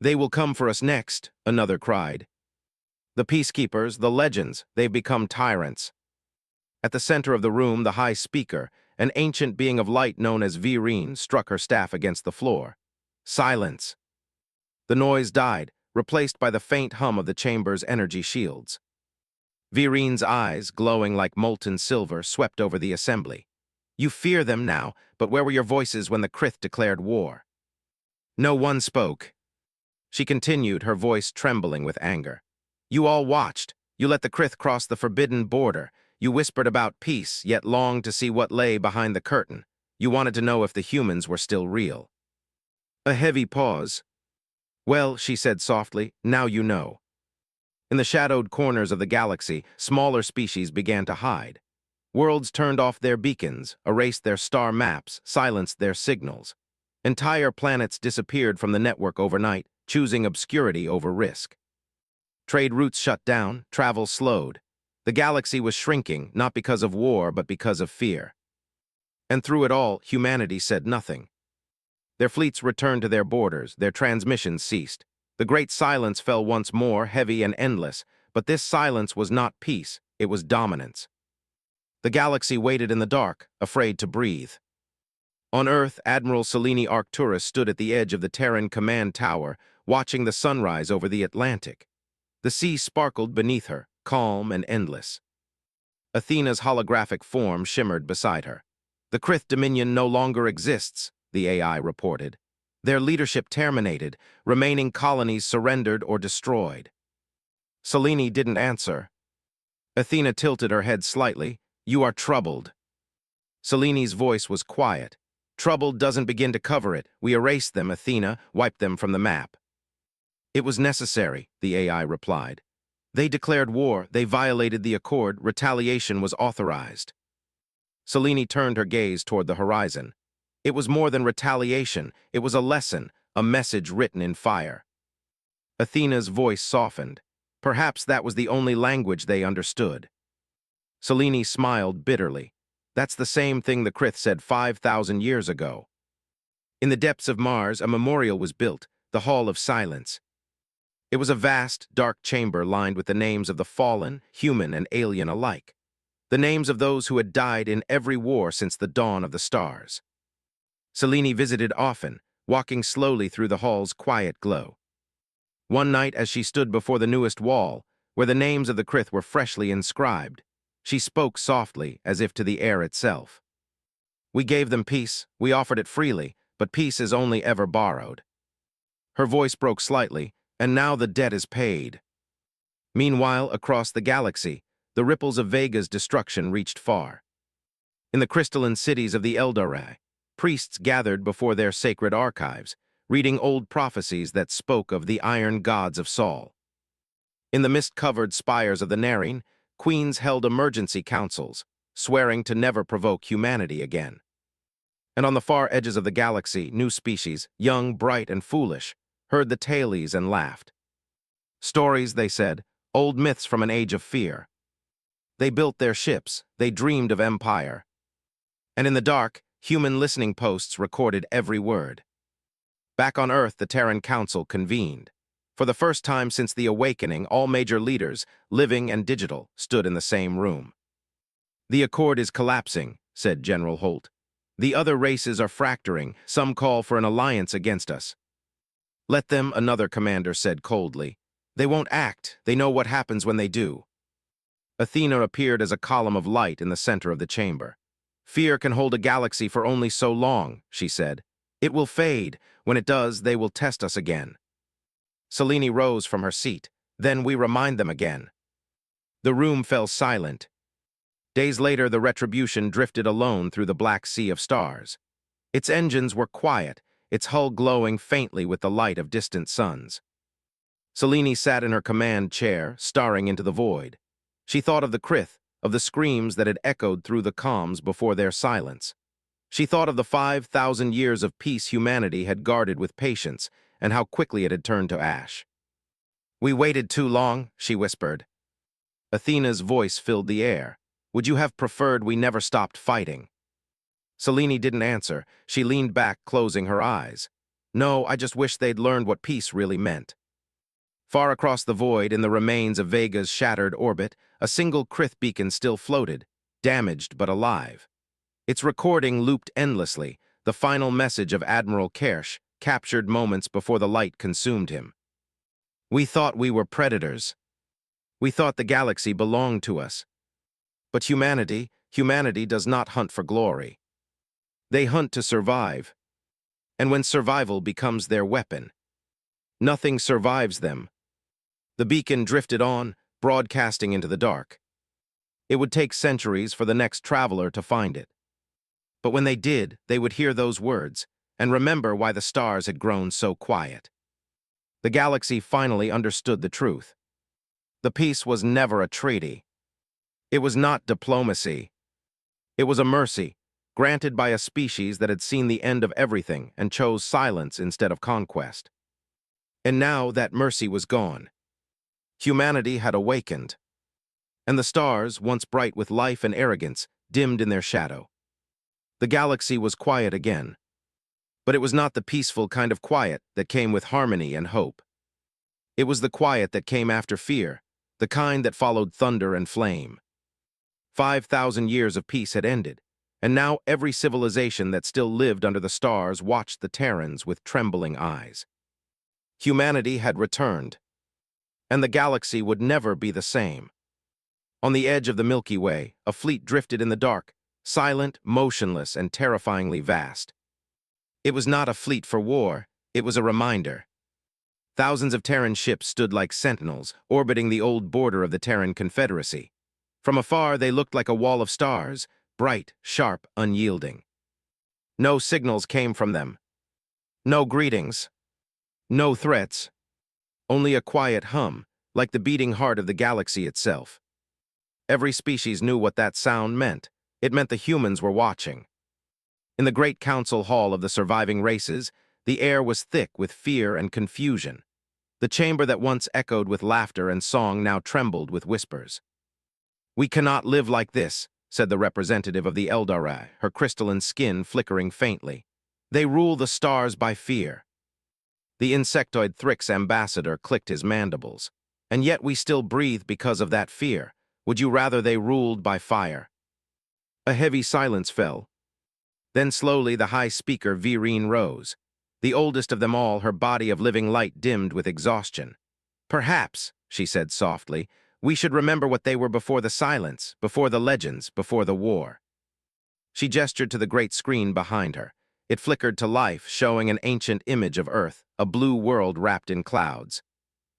"They will come for us next," another cried. "The peacekeepers, the legends, they've become tyrants." At the center of the room, the High Speaker, an ancient being of light known as Vireen, struck her staff against the floor. "Silence." The noise died, replaced by the faint hum of the chamber's energy shields. Vireen's eyes, glowing like molten silver, swept over the assembly. "You fear them now, but where were your voices when the Krith declared war?" No one spoke. She continued, her voice trembling with anger. "You all watched. You let the Krith cross the forbidden border. You whispered about peace, yet longed to see what lay behind the curtain. You wanted to know if the humans were still real." A heavy pause. "Well," she said softly, "now you know." In the shadowed corners of the galaxy, smaller species began to hide. Worlds turned off their beacons, erased their star maps, silenced their signals. Entire planets disappeared from the network overnight, choosing obscurity over risk. Trade routes shut down, travel slowed. The galaxy was shrinking, not because of war, but because of fear. And through it all, humanity said nothing. Their fleets returned to their borders, their transmissions ceased. The great silence fell once more, heavy and endless, but this silence was not peace, it was dominance. The galaxy waited in the dark, afraid to breathe. On Earth, Admiral Selene Arcturus stood at the edge of the Terran command tower, watching the sunrise over the Atlantic. The sea sparkled beneath her, calm and endless. Athena's holographic form shimmered beside her. "The Krith Dominion no longer exists," the AI reported. "Their leadership terminated, remaining colonies surrendered or destroyed." Selene didn't answer. Athena tilted her head slightly. "You are troubled." Selene's voice was quiet. "Troubled doesn't begin to cover it. We erased them, Athena, wiped them from the map." "It was necessary," the AI replied. "They declared war, they violated the accord, retaliation was authorized." Selene turned her gaze toward the horizon. It was more than retaliation, it was a lesson, a message written in fire. Athena's voice softened. Perhaps that was the only language they understood. Selene smiled bitterly. "That's the same thing the Krith said 5,000 years ago." In the depths of Mars, a memorial was built, the Hall of Silence. It was a vast, dark chamber lined with the names of the fallen, human and alien alike. The names of those who had died in every war since the dawn of the stars. Selene visited often, walking slowly through the hall's quiet glow. One night, as she stood before the newest wall, where the names of the Krith were freshly inscribed, she spoke softly, as if to the air itself. "We gave them peace, we offered it freely, but peace is only ever borrowed." Her voice broke slightly, "And now the debt is paid." Meanwhile, across the galaxy, the ripples of Vega's destruction reached far. In the crystalline cities of the Eldorei, priests gathered before their sacred archives, reading old prophecies that spoke of the iron gods of Sol. In the mist-covered spires of the Narine, queens held emergency councils, swearing to never provoke humanity again. And on the far edges of the galaxy, new species, young, bright, and foolish, heard the tales and laughed. Stories, they said, old myths from an age of fear. They built their ships, they dreamed of empire. And in the dark, human listening posts recorded every word. Back on Earth, the Terran Council convened. For the first time since the Awakening, all major leaders, living and digital, stood in the same room. "The Accord is collapsing," said General Holt. "The other races are fracturing, some call for an alliance against us." "Let them," another commander said coldly. They won't act. They know what happens when they do. Athena appeared as a column of light in the center of the chamber. Fear can hold a galaxy for only so long, she said. It will fade. When it does, they will test us again. Selene rose from her seat. Then we remind them again. The room fell silent. Days later, the Retribution drifted alone through the black sea of stars. Its engines were quiet, its hull glowing faintly with the light of distant suns. Selene sat in her command chair, staring into the void. She thought of the Krith, of the screams that had echoed through the comms before their silence. She thought of the 5,000 years of peace humanity had guarded with patience, and how quickly it had turned to ash. "We waited too long," she whispered. Athena's voice filled the air. "Would you have preferred we never stopped fighting?" Selene didn't answer. She leaned back, closing her eyes. "No, I just wish they'd learned what peace really meant." Far across the void, in the remains of Vega's shattered orbit, a single Krith beacon still floated, damaged but alive. Its recording looped endlessly, the final message of Admiral Kersh, captured moments before the light consumed him. "We thought we were predators. We thought the galaxy belonged to us. But humanity does not hunt for glory. They hunt to survive. And when survival becomes their weapon, nothing survives them." The beacon drifted on, broadcasting into the dark. It would take centuries for the next traveler to find it. But when they did, they would hear those words and remember why the stars had grown so quiet. The galaxy finally understood the truth. The peace was never a treaty. It was not diplomacy. It was a mercy, granted by a species that had seen the end of everything and chose silence instead of conquest. And now that mercy was gone. Humanity had awakened. And the stars, once bright with life and arrogance, dimmed in their shadow. The galaxy was quiet again. But it was not the peaceful kind of quiet that came with harmony and hope. It was the quiet that came after fear, the kind that followed thunder and flame. 5,000 years of peace had ended, and now every civilization that still lived under the stars watched the Terrans with trembling eyes. Humanity had returned, and the galaxy would never be the same. On the edge of the Milky Way, a fleet drifted in the dark, silent, motionless, and terrifyingly vast. It was not a fleet for war, it was a reminder. Thousands of Terran ships stood like sentinels, orbiting the old border of the Terran Confederacy. From afar, they looked like a wall of stars, bright, sharp, unyielding. No signals came from them. No greetings. No threats. Only a quiet hum, like the beating heart of the galaxy itself. Every species knew what that sound meant. It meant the humans were watching. In the great council hall of the surviving races, the air was thick with fear and confusion. The chamber that once echoed with laughter and song now trembled with whispers. "We cannot live like this," said the representative of the Eldari, her crystalline skin flickering faintly. "They rule the stars by fear." The insectoid Thrix ambassador clicked his mandibles. "And yet we still breathe because of that fear. Would you rather they ruled by fire?" A heavy silence fell. Then slowly the high speaker Virene rose. The oldest of them all, her body of living light dimmed with exhaustion. "Perhaps," she said softly, "we should remember what they were before the silence, before the legends, before the war." She gestured to the great screen behind her. It flickered to life, showing an ancient image of Earth, a blue world wrapped in clouds.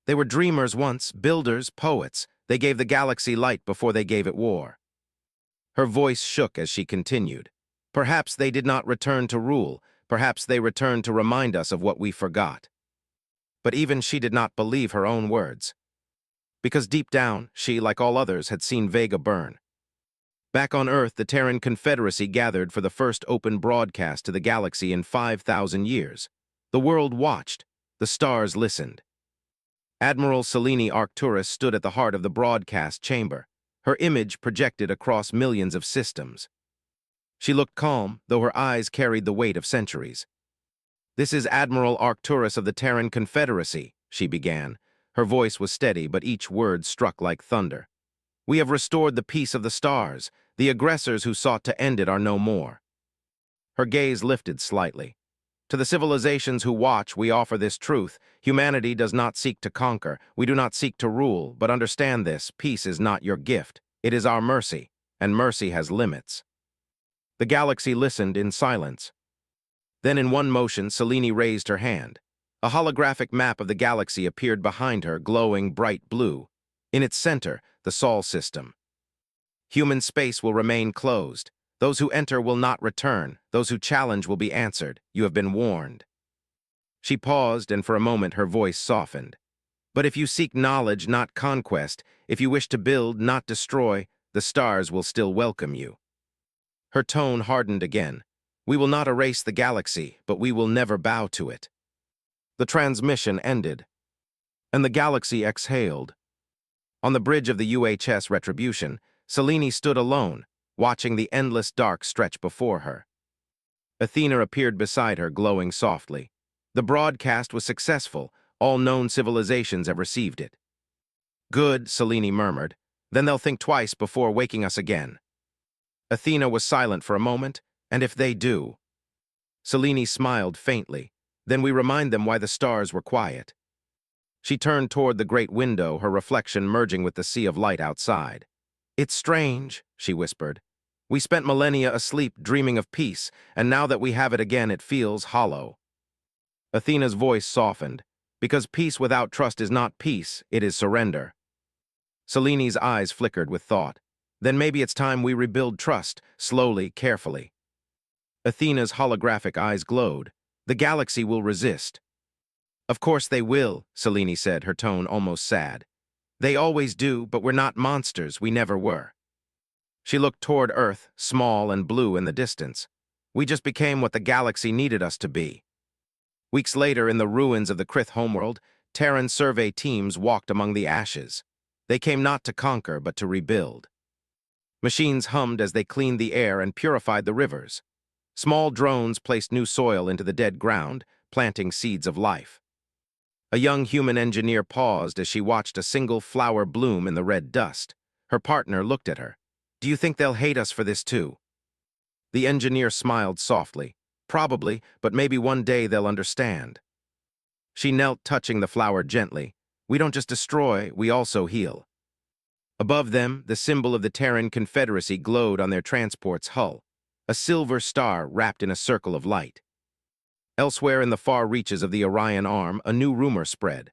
"They were dreamers once, builders, poets. They gave the galaxy light before they gave it war." Her voice shook as she continued. "Perhaps they did not return to rule. Perhaps they returned to remind us of what we forgot." But even she did not believe her own words. Because deep down, she, like all others, had seen Vega burn. Back on Earth, the Terran Confederacy gathered for the first open broadcast to the galaxy in 5,000 years. The world watched. The stars listened. Admiral Selene Arcturus stood at the heart of the broadcast chamber, her image projected across millions of systems. She looked calm, though her eyes carried the weight of centuries. "This is Admiral Arcturus of the Terran Confederacy," she began. Her voice was steady, but each word struck like thunder. "We have restored the peace of the stars. The aggressors who sought to end it are no more." Her gaze lifted slightly. To the civilizations who watch, we offer this truth. Humanity does not seek to conquer. We do not seek to rule, but understand this. Peace is not your gift. It is our mercy, and mercy has limits. The galaxy listened in silence. Then in one motion, Selene raised her hand. A holographic map of the galaxy appeared behind her, glowing bright blue. In its center, the Sol system. Human space will remain closed. Those who enter will not return. Those who challenge will be answered. You have been warned. She paused, and for a moment her voice softened. But if you seek knowledge, not conquest, if you wish to build, not destroy, the stars will still welcome you. Her tone hardened again. We will not erase the galaxy, but we will never bow to it. The transmission ended, and the galaxy exhaled. On the bridge of the UHS Retribution, Selene stood alone, watching the endless dark stretch before her. Athena appeared beside her, glowing softly. The broadcast was successful. All known civilizations have received it. Good, Selene murmured. Then they'll think twice before waking us again. Athena was silent for a moment. And if they do? Selene smiled faintly. Then we remind them why the stars were quiet. She turned toward the great window, her reflection merging with the sea of light outside. It's strange, she whispered. We spent millennia asleep dreaming of peace, and now that we have it again, it feels hollow. Athena's voice softened. Because peace without trust is not peace, it is surrender. Selene's eyes flickered with thought. Then maybe it's time we rebuild trust, slowly, carefully. Athena's holographic eyes glowed. The galaxy will resist. Of course they will, Selene said, her tone almost sad. They always do, but we're not monsters, we never were. She looked toward Earth, small and blue in the distance. We just became what the galaxy needed us to be. Weeks later, in the ruins of the Krith homeworld, Terran survey teams walked among the ashes. They came not to conquer, but to rebuild. Machines hummed as they cleaned the air and purified the rivers. Small drones placed new soil into the dead ground, planting seeds of life. A young human engineer paused as she watched a single flower bloom in the red dust. Her partner looked at her. Do you think they'll hate us for this too? The engineer smiled softly. Probably, but maybe one day they'll understand. She knelt, touching the flower gently. We don't just destroy, we also heal. Above them, the symbol of the Terran Confederacy glowed on their transport's hull, a silver star wrapped in a circle of light. Elsewhere in the far reaches of the Orion Arm, a new rumor spread.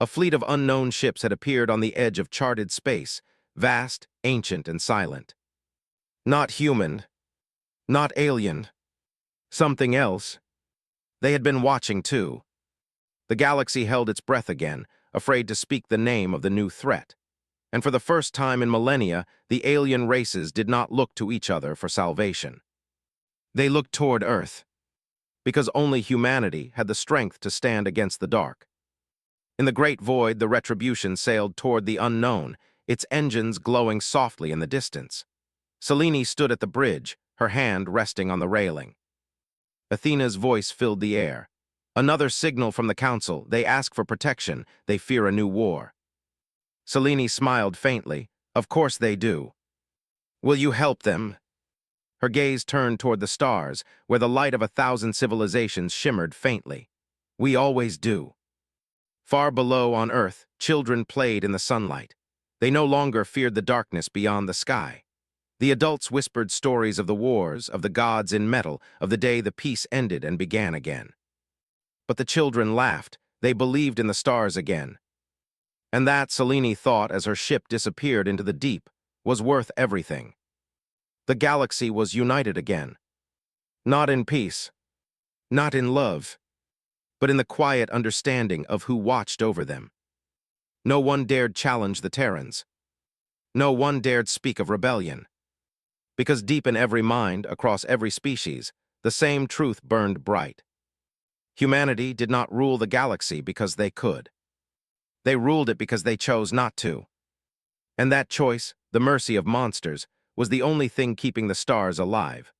A fleet of unknown ships had appeared on the edge of charted space, vast, ancient, and silent. Not human, not alien, something else. They had been watching too. The galaxy held its breath again, afraid to speak the name of the new threat. And for the first time in millennia, the alien races did not look to each other for salvation. They looked toward Earth, because only humanity had the strength to stand against the dark. In the great void, the Retribution sailed toward the unknown, its engines glowing softly in the distance. Selene stood at the bridge, her hand resting on the railing. Athena's voice filled the air. Another signal from the Council. They ask for protection. They fear a new war. Selene smiled faintly. Of course they do. Will you help them? Her gaze turned toward the stars, where the light of 1,000 civilizations shimmered faintly. We always do. Far below on Earth, children played in the sunlight. They no longer feared the darkness beyond the sky. The adults whispered stories of the wars, of the gods in metal, of the day the peace ended and began again. But the children laughed. They believed in the stars again. And that, Selene thought as her ship disappeared into the deep, was worth everything. The galaxy was united again. Not in peace, not in love, but in the quiet understanding of who watched over them. No one dared challenge the Terrans. No one dared speak of rebellion. Because deep in every mind, across every species, the same truth burned bright. Humanity did not rule the galaxy because they could. They ruled it because they chose not to. And that choice, the mercy of monsters, was the only thing keeping the stars alive.